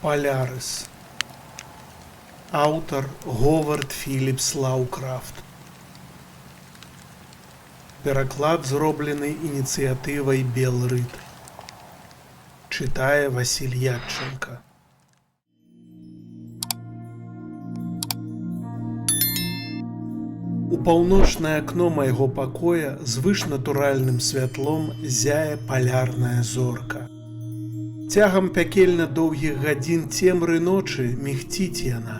Полярис. Аўтар Говард Філіпс Лаўкрафт. Пераклад зроблены ініцыятывай Белрыт. Чытае Васіль Ядченка. У паўночнае акно майго пакоя звышнатуральным святлом зяе палярная зорка. Цягам пякельна доўгіх гадзін цемры ночы мігціць яна.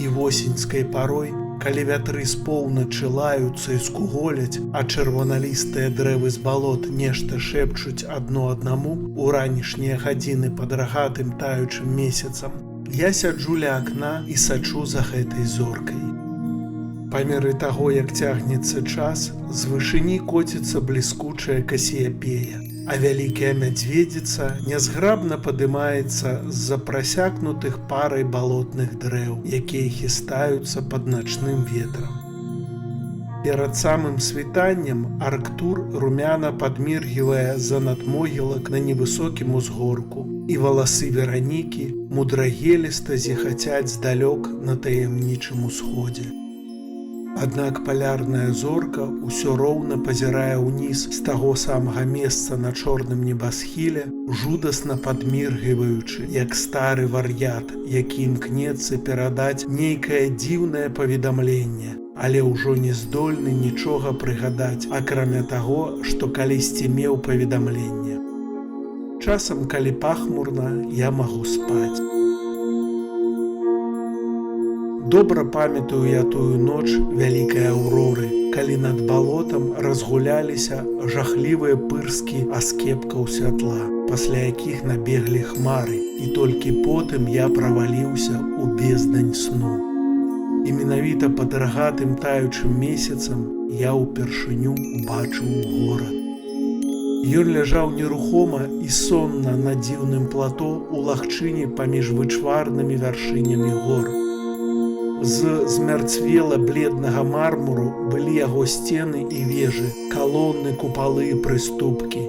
І восеньскай парой, калі вятры з поўначы лаюцца і скуголяць, а чырваналістыя дрэвы з балот нешта шэпчуць адно аднаму у ранішнія гадзіны пад рагатым таючым месяцам, я сяджу ля акна і сачу за гэтай зоркай. Па меры таго, як цягнецца час, з вышыні коціцца бліскучая касіяпея, а вялікая мядзведзіца нязграбна падымаецца з-за прасякнутых парай балотных дрэў, якія хістаюцца пад начным ветрам. Перад самым світаннем Арктур румяна падміргівае з-за надмогілак на невысокім узгорку, і валасы Веранікі мудрагеліста зіхацяць здалёк на таямнічым усходзе. Аднак палярная зорка ўсё роўна пазірае ўніз з таго самага месца на чорным небасхіле, жудасна падміргваючы, як стары вар'ят, які імкнецца перадаць нейкае дзіўнае паведамленне, але ўжо не здольны нічога прыгадаць, акрамя таго, што калісьці меў паведамленне. Часам, калі пахмурна, я магу спаць. Добра памятаю я тую ноч вялікай аўроры, калі над балотам разгуляліся жахлівыя пырскі аскепкаў святла, пасля якіх набеглі хмары, і толькі потым я праваліўся ў бездань сну. І менавіта пад рагатым таючым месяцам я ўпершыню убачыў горад. Ён ляжаў нерухома і сонна на дзіўным плато ў лагчыне паміж вычварнымі вяршынямі гор. З змярцвела бледнага мармуру былі яго сцены і вежы, калоны, купалы і прыступкі.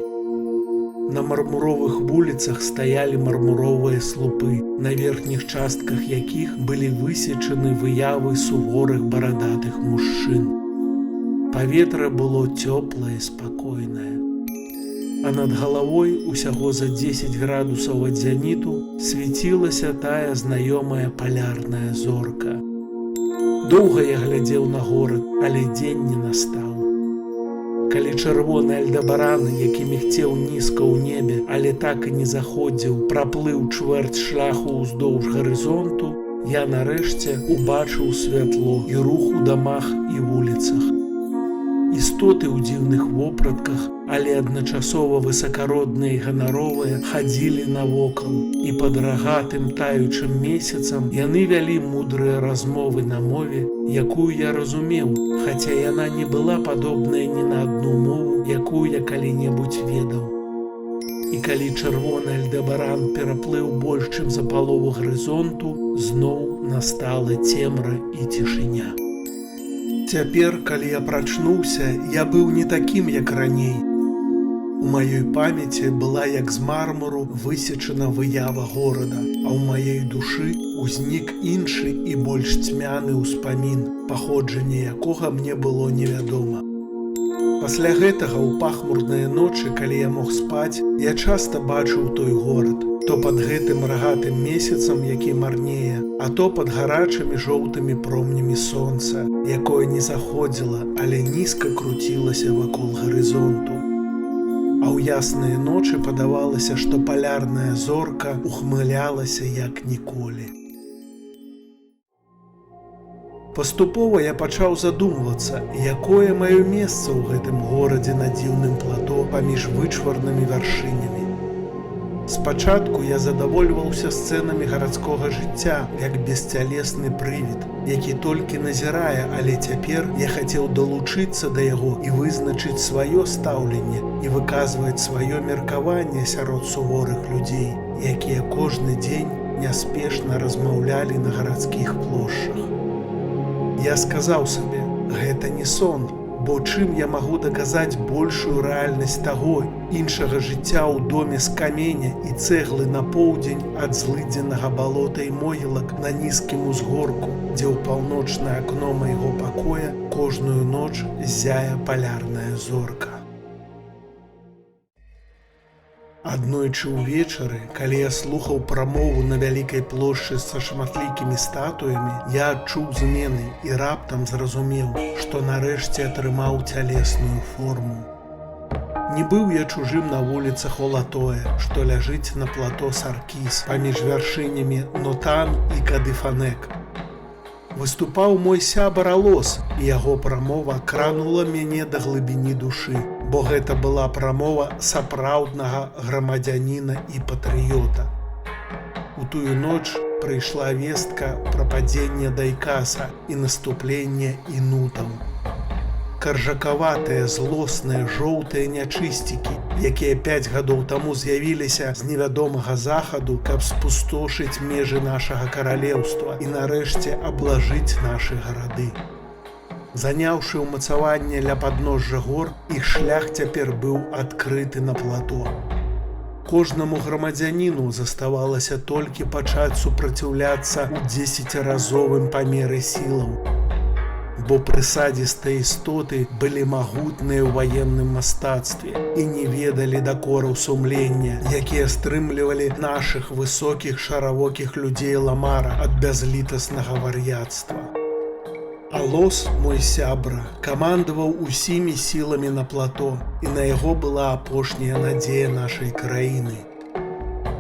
На мармуровых вуліцах стаялі мармуровыя слупы, на верхніх частках якіх былі высечаны выявы суворых барадатых мужчын. Паветра было цёплае, спакойнае. А над галавой усяго за 10 градусаў ад зеніту свяцілася тая знаёмая палярная зорка. Доўга я глядзеў на горад, але дзень не настаў. Калі чырвоны альдабаран, які мігцеў нізка ў небе, але так і не заходзіў, праплыў чвэрць шляху ўздоўж гарызонту, я нарэшце убачыў святло і рух у дамах і вуліцах. Істоты ў дзіўных вопратках, але адначасова высакародныя і ганаровыя, хадзілі навокал, і пад рагатым таючым месяцам яны вялі мудрыя размовы на мове, якую я разумеў, хаця яна не была падобная ні на адну мову, якую я калі-небудзь ведаў. І калі чырвоны альдабаран пераплыў больш, чым за палову гарызонту, зноў настала цемра і цішыня. Цяпер, калі я прачнуўся, я быў не такім, як раней. У маёй памяці была як з мармуру высечана выява горада, а ў маёй душы узнік іншы і больш цьмяны ўспамін, паходжанне якога мне было невядома. Пасля гэтага ў пахмурныя ночы, калі я мог спаць, я часта бачыў той горад, то пад гэтым рагатым месяцам, які марнее, а то пад гарачымі жоўтымі промнямі сонца, якое не заходзіла, але нізка круцілася вакол гарызонту. А ў ясныя ночы падавалася, што палярная зорка ухмылялася як ніколі. Паступова я пачаў задумвацца, якое маё месца ў гэтым горадзе на дзіўным плато паміж вычварнымі вяршынямі. Спачатку я задавольваўся сцэнамі гарадскога жыцця, як бесцялесны прывід, які толькі назірае, але цяпер я хацеў далучыцца да яго і вызначыць сваё стаўленне і выказваць сваё меркаванне сярод суворых людзей, якія кожны дзень няспешна размаўлялі на гарадскіх плошчах. Я сказаў сабе, гэта не сон, Бо чым я магу даказаць большую рэальнасць таго іншага жыцця ў доме з каменя і цэглы на поўдзень ад злыдзенага балота і могілак на нізкім узгорку, дзе ў паўночнае акно майго пакоя кожную ноч ззяе палярная зорка. Аднойчы ўвечары, калі я слухаў прамову на вялікай плошчы са шматлікімі статуямі, я адчуў змены і раптам зразумеў, што нарэшце атрымаў цялесную форму. Не быў я чужым на вуліцах Олатоя, што ляжыць на плато Саркіс паміж вяршынямі Нотан і Кадыфанек. Выступаў мой сябар Алос, і яго прамова кранула мяне да глыбіні душы, бо гэта была прамова сапраўднага грамадзяніна і патрыёта. У тую ноч прыйшла вестка пра падзенне Дайкаса і наступленне інутаў. Каржакаватыя, злосныя, жоўтыя нячысцікі, якія 5 гадоў таму з'явіліся з невядомага захаду, каб спустошыць межы нашага каралеўства і нарэшце аблажыць нашы гарады. Заняўшы ўмацаванне ля падножжа гор, іх шлях цяпер быў адкрыты на плато. Кожнаму грамадзяніну заставалася толькі пачаць супраціўляцца ў 10-разовым памеры сілаў, бо прысадзістыя істоты былі магутныя ў ваенным мастацтве і не ведалі дакораў сумлення, якія стрымлівалі нашых высокіх шаравокіх людзей Ламара ад бязлітаснага вар'яцтва. Алос, мой сябра, камандаваў усімі сіламі на плато, і на яго была апошняя надзея нашай краіны.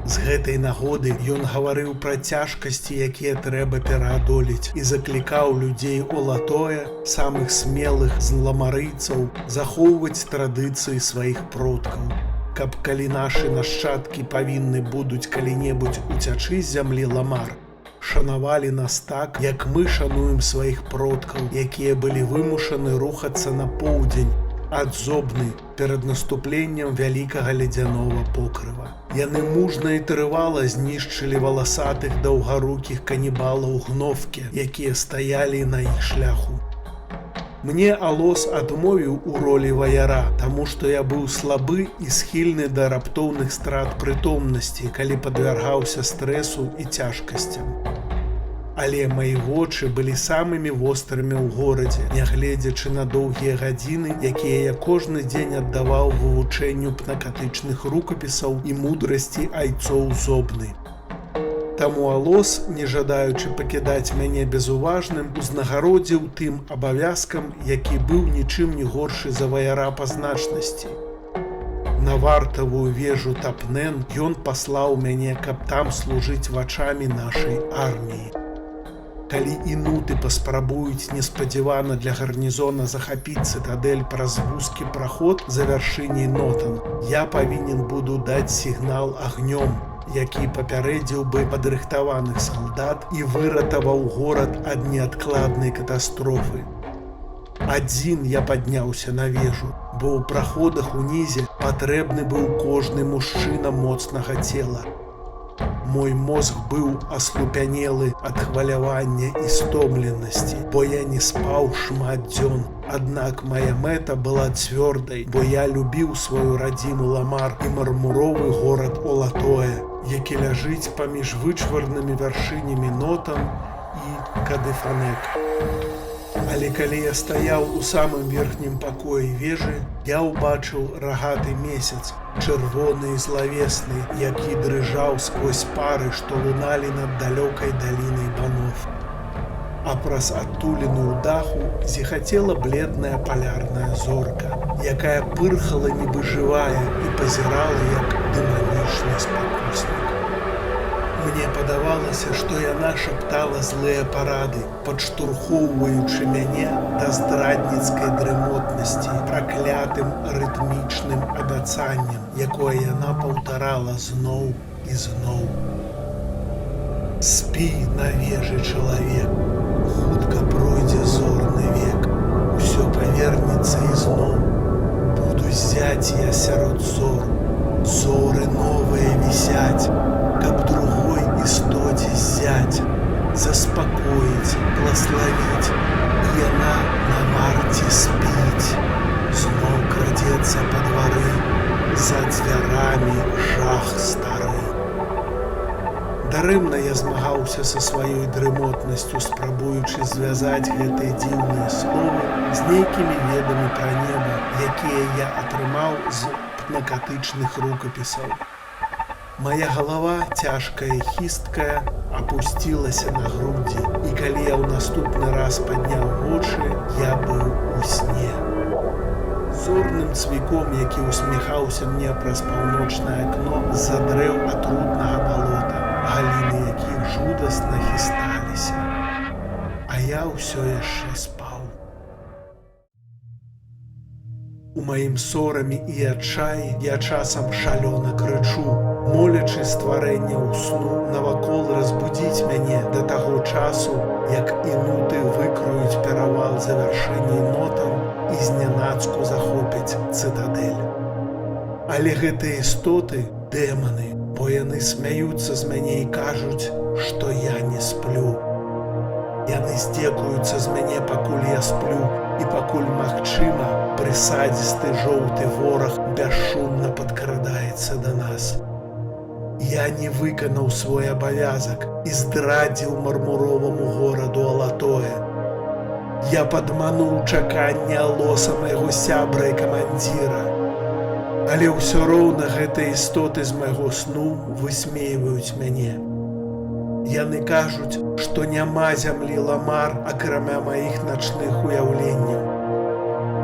З гэтай нагоды ён гаварыў пра цяжкасці, якія трэба пераадолець, і заклікаў людзей Олатоя, самых смелых зламарыйцаў, захоўваць традыцыі сваіх продкаў, каб калі нашы нашчадкі павінны будуць калі-небудзь уцячы з зямлі Ламар, шанавалі нас так, як мы шануем сваіх продкаў, якія былі вымушаны рухацца на поўдзень ад Зобны перад наступленнем вялікага ледзянога покрыва. Яны мужна і трывала знішчылі валасатых даўгарукіх канібалаў Гновкі, якія стаялі на іх шляху. Мне Алос адмовіў у ролі ваяра, таму што я быў слабы і схільны да раптоўных страт прытомнасці, калі падвяргаўся стрэсу і цяжкасцям. Але мае вочы былі самымі вострымі ў горадзе, нягледзячы на доўгія гадзіны, якія я кожны дзень аддаваў вывучэнню пнакатычных рукапісаў і мудрасці айцоў Зобны. Таму Алос, не жадаючы пакідаць мяне безуважным, узнагародзіў тым абавязкам, які быў нічым не горшы за ваяра па значнасці. На вартавую вежу Тапнен ён паслаў мяне, каб там служыць вачамі нашай арміі. Калі інуты паспрабуюць неспадзявана для гарнізона захапіць цытадэль праз вузкі праход за вяршыняй Нотан, я павінен буду даць сігнал агнём, які папярэдзіў бы падрыхтаваных салдат і выратаваў горад ад неадкладнай катастрофы. Адзін я падняўся на вежу, бо ў праходах унізе патрэбны быў кожны мужчына моцнага цела. Мой мозг быў аслупянелы ад хвалявання і стомленасці, бо я не спаў шмат дзён. Аднак мая мэта была цвёрдай, бо я любіў сваю радзіму Ламар і мармуровы горад Олатоя, які ляжыць паміж вычварнымі вяршынямі Нотан і Кадыфанек. Але калі я стаяў у самым верхнім пакоі вежы, я ўбачыў рагаты месяц, чырвоны і злавесны, які дрыжаў сквозь пары, што луналі над далёкай далінай Банов. А праз адтуліну ў даху зіхацела бледная палярная зорка, якая пырхала нібы жывая і пазірала, як дэманічны спакуснік. Мне падавалася, што яна шаптала злыя парады, падштурхоўваючы мяне да здрадніцкай дрымотнасці, праклятым рытмічным абяцаннем, якое яна паўтарала зноў і зноў. Спі на вежы, чалавек, хутка пройдзе зорны век, усё павернецца ізноў. Буду ззяць я сярод зор, зоры новыя вісяць, каб другой істоце ззяць, заспакоіць, благословіць, і яна на варце спіць. Зноў крадзецца па двары, за дзвярамі жах стары. Дарэмна я змагаўся са сваёй дрымотнасцю, спрабуючы звязаць гэтыя дзіўныя словы з нейкімі ведамі пра неба, якія я атрымаў з пнакатычных рукапісаў. Мая галава, цяжкая і хісткая, апусцілася на грудзі, і калі я ў наступны раз падняў вочы, я быў у сне. Зорным цвіком, які усміхаўся мне праз паўночнае акно з-за дрэў атрутнага балота, галіны якіх жудасна хісталіся. А я ўсё яшчэ спаў. У маім сораме і адчаі я часам шалёна крычу, молячы стварэння ў сну навакол разбудзіць мяне да таго часу, як інуты выкруюць перавал завяршэній нотам і знянацку захопяць цытадэль. Але гэтыя істоты — дэманы, бо яны смяюцца з мяне і кажуць, што я не сплю. Яны здзекуюцца з мяне, пакуль я сплю, і пакуль магчыма, прысадзісты жоўты вораг бясшумна падкрадаецца да нас. Я не выканаў свой абавязак і здрадзіў мармуроваму гораду Алатое. Я падмануў чаканне лоса майго сябра і камандзіра. Але ўсё роўна гэтыя істоты з майго сну высмейваюць мяне. Яны кажуць, што няма зямлі Ламар, акрамя маіх начных уяўленняў.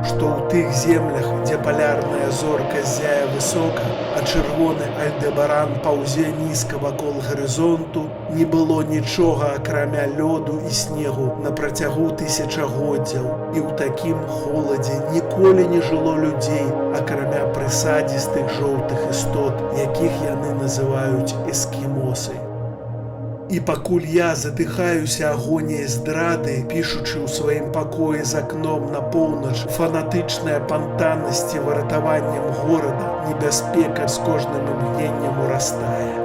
Што ў тых землях, дзе палярная зорка ззяе высока, а чырвоны Альдебаран паўзе нізка вакол гарызонту, не было нічога, акрамя лёду і снегу на працягу тысячагоддзяў, і ў такім холадзе ніколі не жыло людзей, акрамя прысадзістых жоўтых істот, якіх яны называюць эскімосы. І пакуль я задыхаюся агоніяй здрады, пішучы ў сваім пакоі з акном на поўнач фанатычныя пантаннасці выратаваннем горада, небяспека з кожным імгненнем урастае.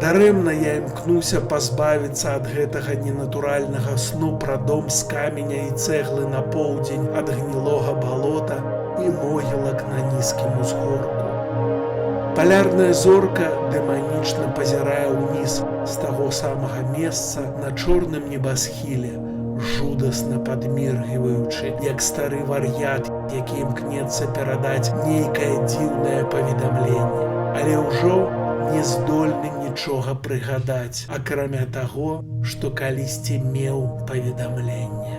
Дарэмна я імкнуся пазбавіцца ад гэтага ненатуральнага сну пра дом з каменя і цэглы на поўдзень ад гнілога балота і могілак на нізкім узгорку. Палярная зорка дэманічна пазірае ўніз з таго самага месца на чорным небасхіле, жудасна падміргваючы, як стары вар'ят, які імкнецца перадаць нейкае дзіўнае паведамленне, але ўжо не здольны нічога прыгадаць, акрамя таго, што калісьці меў паведамленне.